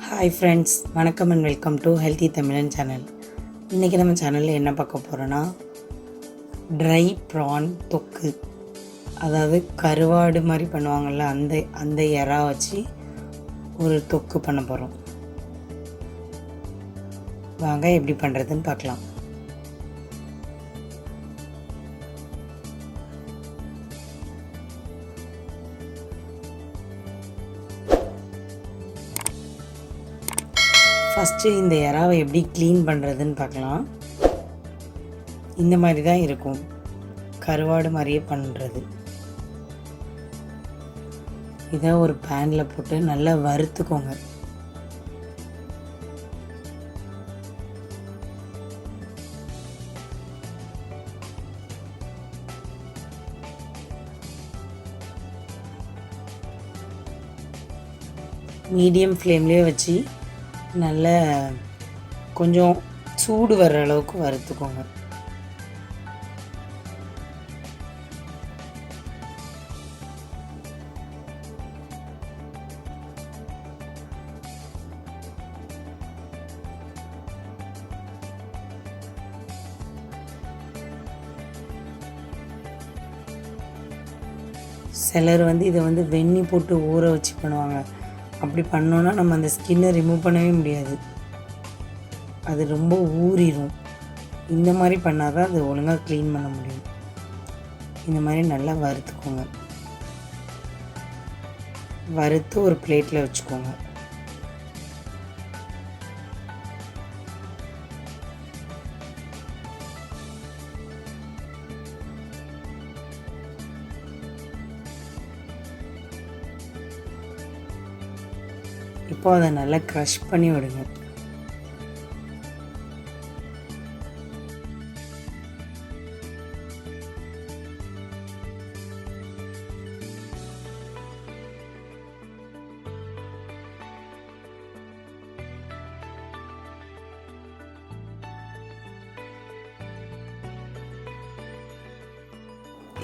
Hi friends, வணக்கம் and welcome to healthy தமிழன் channel. இன்றைக்கி நம்ம சேனலில் என்ன பார்க்க போகிறோன்னா, ட்ரை ப்ரான் தொக்கு, அதாவது கருவாடு மாதிரி பண்ணுவாங்கள்ல, அந்த இறா வச்சு ஒரு தொக்கு பண்ண போகிறோம். வாங்க எப்படி பண்ணுறதுன்னு பார்க்கலாம். ஃபஸ்ட்டு இந்த இறாவை எப்படி க்ளீன் பண்ணுறதுன்னு பார்க்கலாம். இந்த மாதிரி தான் இருக்கும், கருவாடு மாதிரியே பண்ணுறது. இதை ஒரு பேனில் போட்டு நல்லா வறுத்துக்கோங்க. மீடியம் ஃப்ளேம்லேயே வச்சு நல்ல கொஞ்சம் சூடு வர்ற அளவுக்கு வறுத்துக்கோங்க. சிலர் இதை வெந்நி போட்டு ஊற வச்சு பண்ணுவாங்க. அப்படி பண்ணோன்னா நம்ம அந்த ஸ்கின்னை ரிமூவ் பண்ணவே முடியாது, அது ரொம்ப ஊறிடும். இந்த மாதிரி பண்ணால் தான் அது ஒழுங்காக க்ளீன் பண்ண முடியும். இந்த மாதிரி நல்லா வறுத்துக்கோங்க. வறுத்து ஒரு பிளேட்டில் வச்சுக்கோங்க. இப்போ அதை நல்லா க்ரஷ் பண்ணி விடுங்க.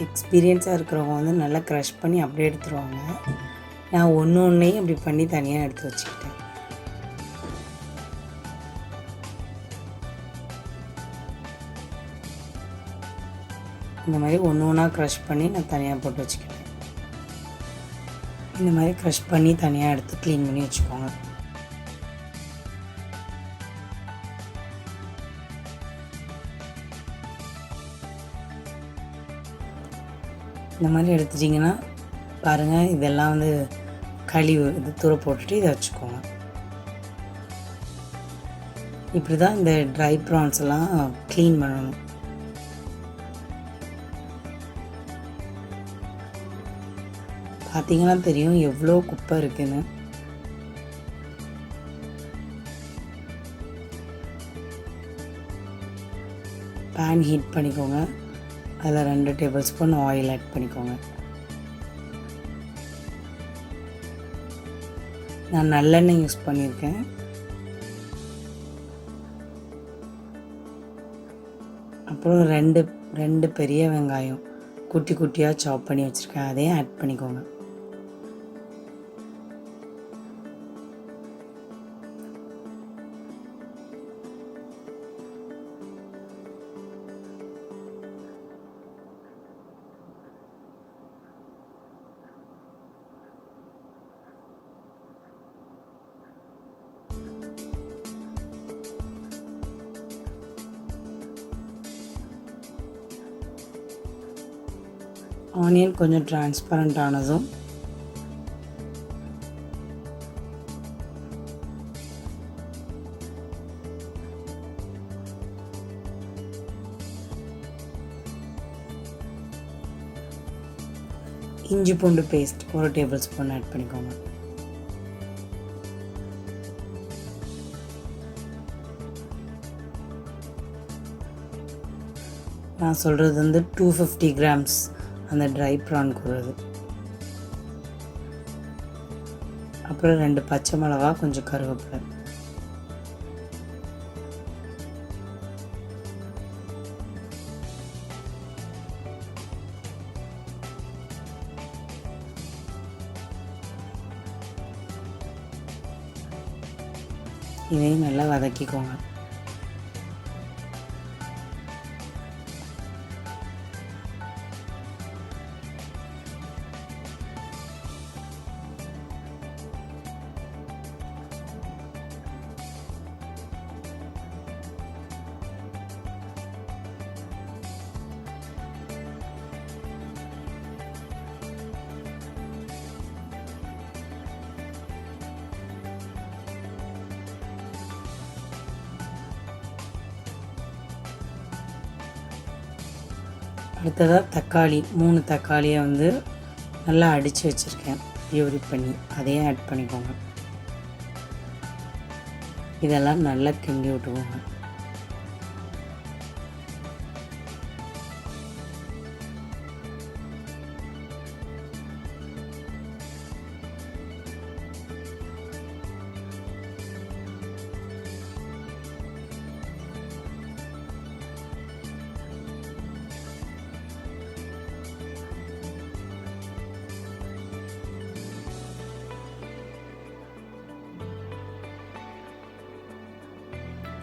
எக்ஸ்பீரியன்ஸாக இருக்கிறவங்க நல்லா க்ரஷ் பண்ணி அப்படியே எடுத்துருவாங்க. நான் ஒன்றையும் அப்படி பண்ணி தனியாக எடுத்து வச்சுக்கிட்டேன். இந்த மாதிரி ஒன்றா க்ரஷ் பண்ணி நான் தனியாக போட்டு வச்சுக்கிட்டேன். இந்த மாதிரி க்ரஷ் பண்ணி தனியாக எடுத்து க்ளீன் பண்ணி வச்சுக்கோங்க. இந்த மாதிரி எடுத்துட்டிங்கன்னா பாருங்கள், இதெல்லாம் கழிவு இது தூர போட்டுட்டு இதை வச்சுக்கோங்க. இப்படி தான் இந்த ட்ரை ப்ரான்ஸ் எல்லாம் க்ளீன் பண்ணணும். பார்த்தீங்கன்னா தெரியும் எவ்வளோ குப்பை இருக்குன்னு. பேன் ஹீட் பண்ணிக்கோங்க. அதில் 2 டேபிள் ஸ்பூன் ஆயில் ஆட் பண்ணிக்கோங்க. நான் நல்லெண்ணெய் யூஸ் பண்ணியிருக்கேன். அப்புறம் ரெண்டு பெரிய வெங்காயம் குட்டி குட்டியாக சாப் பண்ணி வச்சுருக்கேன், அதையும் ஆட் பண்ணிக்கோங்க. ஆனியன் கொஞ்சம் டிரான்ஸ்பரண்ட் ஆனதும் இஞ்சி பூண்டு பேஸ்ட் 1 டேபிள் ஸ்பூன் ஆட் பண்ணிக்கோங்க. நான் சொல்கிறது 250 கிராம்ஸ் அந்த ட்ரை ப்ரான் கூறுறது. அப்புறம் 2 பச்சை மிளகா, கொஞ்சம் கருவேப்பிலை. இதையும் நல்லா வதக்கிக்கோங்க. அடுத்ததாக தக்காளி 3 தக்காளியை நல்லா அடித்து வச்சுருக்கேன், பியூரி பண்ணி, அதையும் ஆட் பண்ணிக்கோங்க. இதெல்லாம் நல்லா கிண்டி விட்டுக்கோங்க.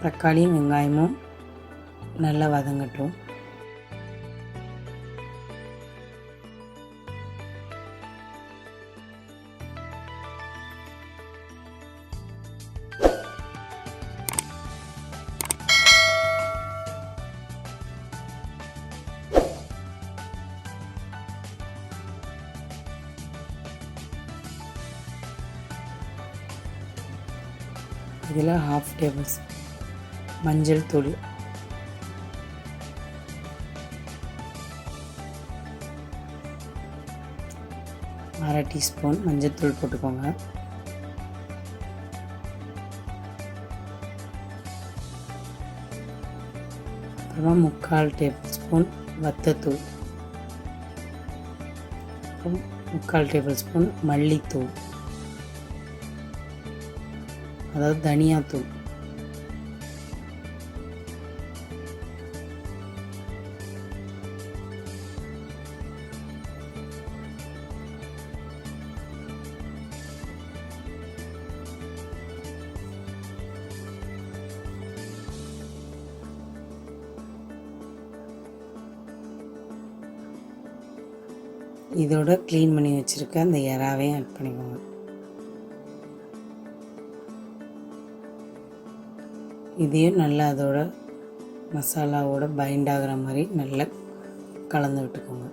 தக்காளியும் வெங்காயமும் நல்லா வதங்கட்டும். இதில் 1/2 டேபிள் ஸ்பூன் மஞ்சள் தூள், 1/2 டீஸ்பூன் மஞ்சள் தூள் போட்டுக்கோங்க. அப்புறமா 3/4 டேபிள் ஸ்பூன் வத்தத்தூள், அப்புறம் 3/4 டேபிள் ஸ்பூன் மல்லித்தூள், அதாவது தனியாத்தூள். இதோட க்ளீன் பண்ணி வச்சுருக்க அந்த இறாவையும் ஆட் பண்ணிக்கோங்க. இதையும் நல்லா அதோட மசாலாவோட பைண்ட் ஆகிற மாதிரி நல்லா கலந்து விட்டுக்கோங்க.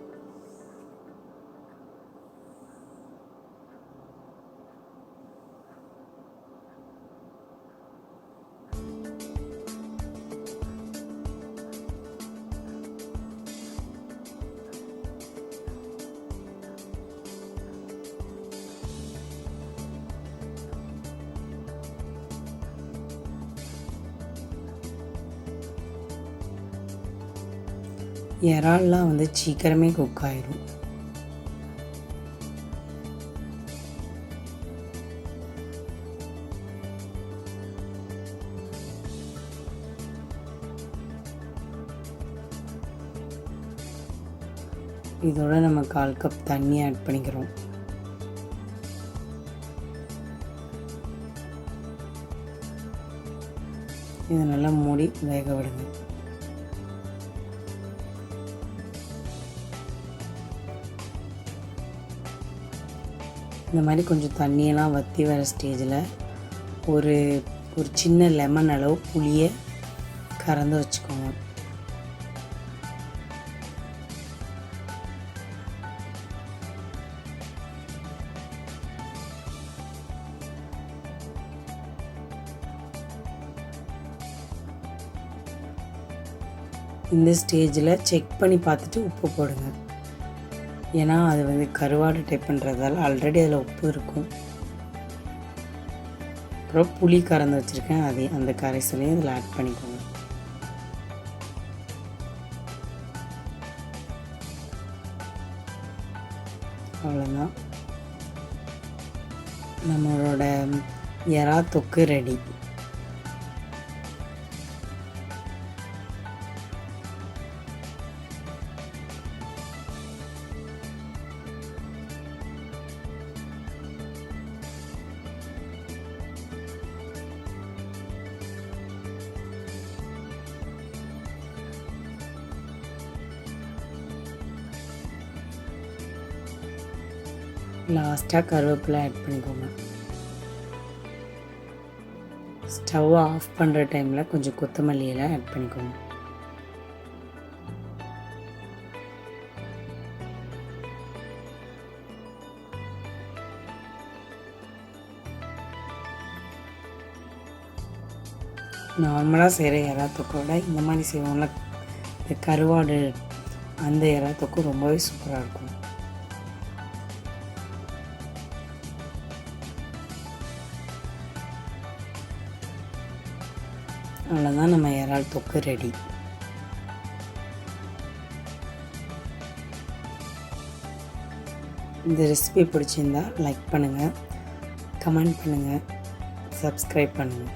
இறால்லாம் சீக்கிரமே குக் ஆயிடும். இதோட நம்ம 1/4 கப் தண்ணி ஆட் பண்ணிக்கிறோம். இதை நல்லா மூடி வேக விடுங்க. இந்த மாதிரி கொஞ்சம் தண்ணியெல்லாம் வற்றி வர ஸ்டேஜில் ஒரு சின்ன லெமன் அளவு புளியை கறந்து வச்சுக்கோங்க. இந்த ஸ்டேஜில் செக் பண்ணி பார்த்துட்டு உப்பு போடுங்க. ஏன்னா அது கருவாடு டைப் பண்ணுறதால ஆல்ரெடி அதில் உப்பு இருக்கும். அப்புறம் புளி கறந்து வச்சுருக்கேன், அந்த கரைசலையும் இதில் ஆட் பண்ணிக்கோங்க. அவ்வளோதான், நம்மளோட எறா தொக்கு ரெடி. லாஸ்ட்டாக கருவேப்பிலை ஆட் பண்ணிக்கோங்க. ஸ்டவ் ஆஃப் பண்ணுற டைமில் கொஞ்சம் கொத்தமல்லி இலை ஆட் பண்ணிக்கோங்க. நார்மலாக செய்கிற இறா தொக்கோட இந்த மாதிரி செய்வோம்ல, இந்த கருவாடு அந்த இறா தொக்கு ரொம்பவே சூப்பராக இருக்கும். அவ்வளோதான், நம்ம இறால் தொக்கு ரெடி. இந்த ரெசிபி பிடிச்சிருந்தா லைக் பண்ணுங்கள், கமெண்ட் பண்ணுங்கள், சப்ஸ்கிரைப் பண்ணுங்கள்.